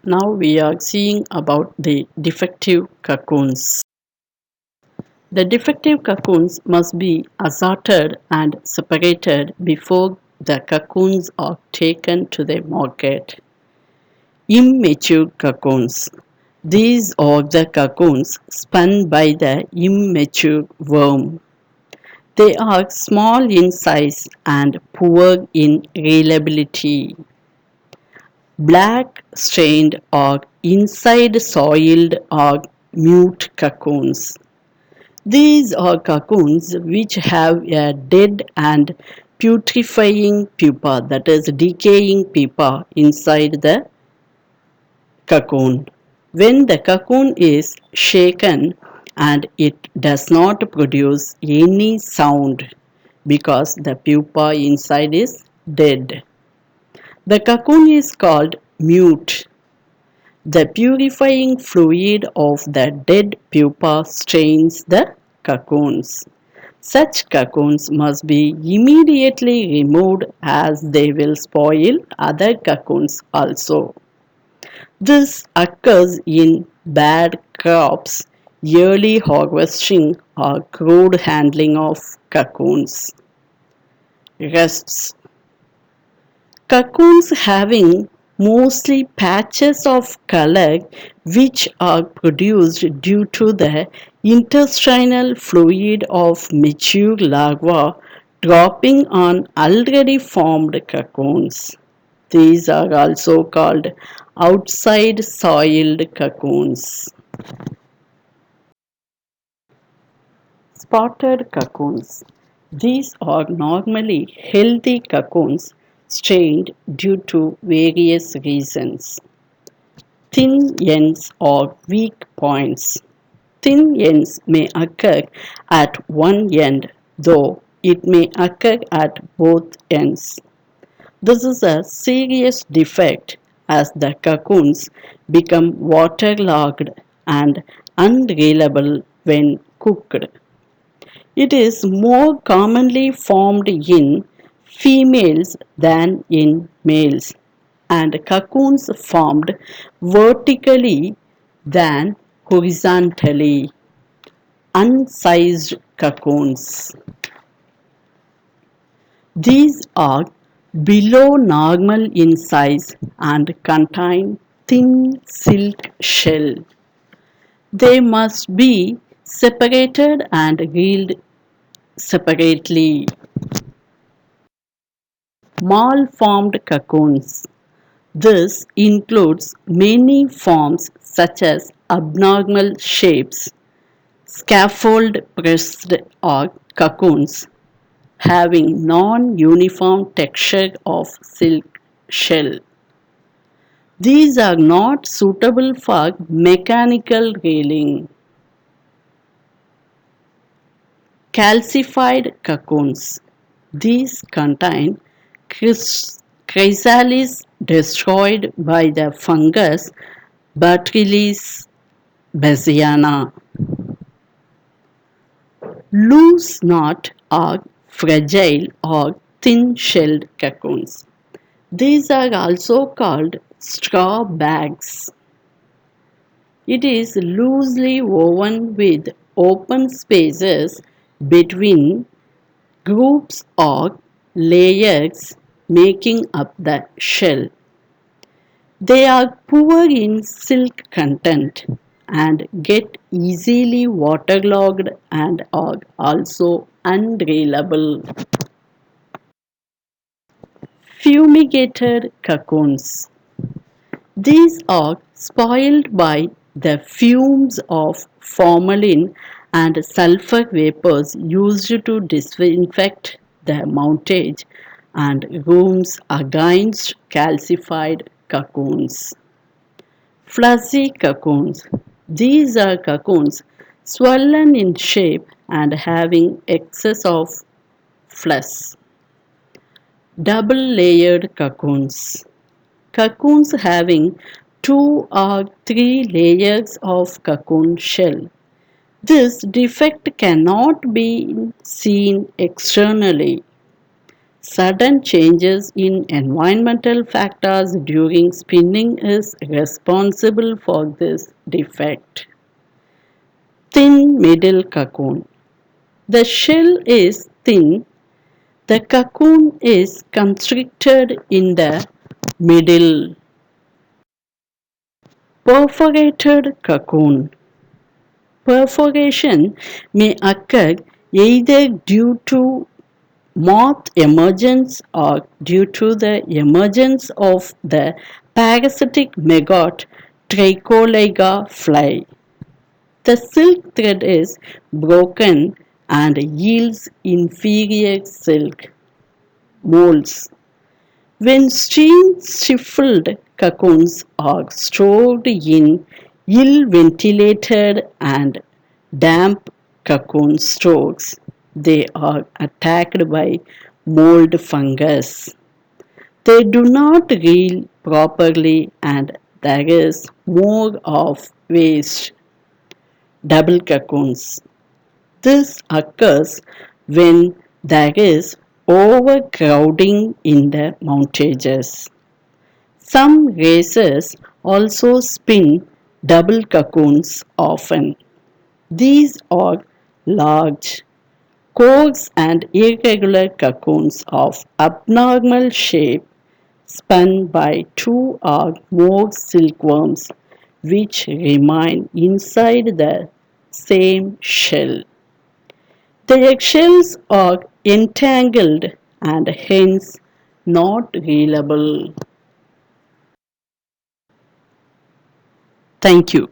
Now we are seeing about the defective cocoons. The defective cocoons must be assorted and separated before the cocoons are taken to the market. Immature cocoons. These are the cocoons spun by the immature worm. They are small in size and poor in reliability. Black stained or inside soiled or mute cocoons. These are cocoons which have a dead and putrefying pupa, that is decaying pupa inside the cocoon. When the cocoon is shaken and it does not produce any sound because the pupa inside is dead. The cocoon is called mute. The purifying fluid of the dead pupa stains the cocoons. Such cocoons must be immediately removed as they will spoil other cocoons also. This occurs in bad crops, early harvesting or crude handling of cocoons. Rusts. Cocoons having mostly patches of color which are produced due to the intestinal fluid of mature larvae dropping on already formed cocoons. These are also called outside soiled cocoons. Spotted cocoons. These are normally healthy cocoons strained due to various reasons. Thin ends or weak points. Thin ends may occur at one end, though it may occur at both ends. This is a serious defect as the cocoons become waterlogged and unreliable when cooked. It is more commonly formed in females than in males, and cocoons formed vertically than horizontally. Unsized cocoons. These are below normal in size and contain thin silk shell. They must be separated and grilled separately. Malformed cocoons. This includes many forms such as abnormal shapes, scaffold pressed or cocoons having non-uniform texture of silk shell. These are not suitable for mechanical reeling. Calcified cocoons. These contain chrysalis destroyed by the fungus Bacillus bassiana. Loose knot are fragile or thin-shelled cocoons. These are also called straw bags. It is loosely woven with open spaces between groups or layers making up the shell. They are poor in silk content and get easily waterlogged and are also unreliable. Fumigated cocoons. These are spoiled by the fumes of formalin and sulfur vapors used to disinfect the mountage and rooms against calcified cocoons. Fuzzy cocoons. These are cocoons swollen in shape and having excess of flesh. Double layered cocoons. Cocoons having two or three layers of cocoon shell. This defect cannot be seen externally. Sudden changes in environmental factors during spinning is responsible for this defect. Thin middle cocoon. The shell is thin. The cocoon is constricted in the middle. Perforated cocoon. Perforation may occur either due to moth emergence or due to the emergence of the parasitic maggot Tricholiga fly. The silk thread is broken and yields inferior silk molds. When steam stifled cocoons are stored in ill ventilated and damp cocoon stores, they are attacked by mold fungus. They do not heal properly and there is more of waste. Double cocoons. This occurs when there is overcrowding in the mountages. Some races also spin double cocoons often. These are large, coarse and irregular cocoons of abnormal shape spun by two or more silkworms which remain inside the same shell. The eggshells are entangled and hence not healable. Thank you.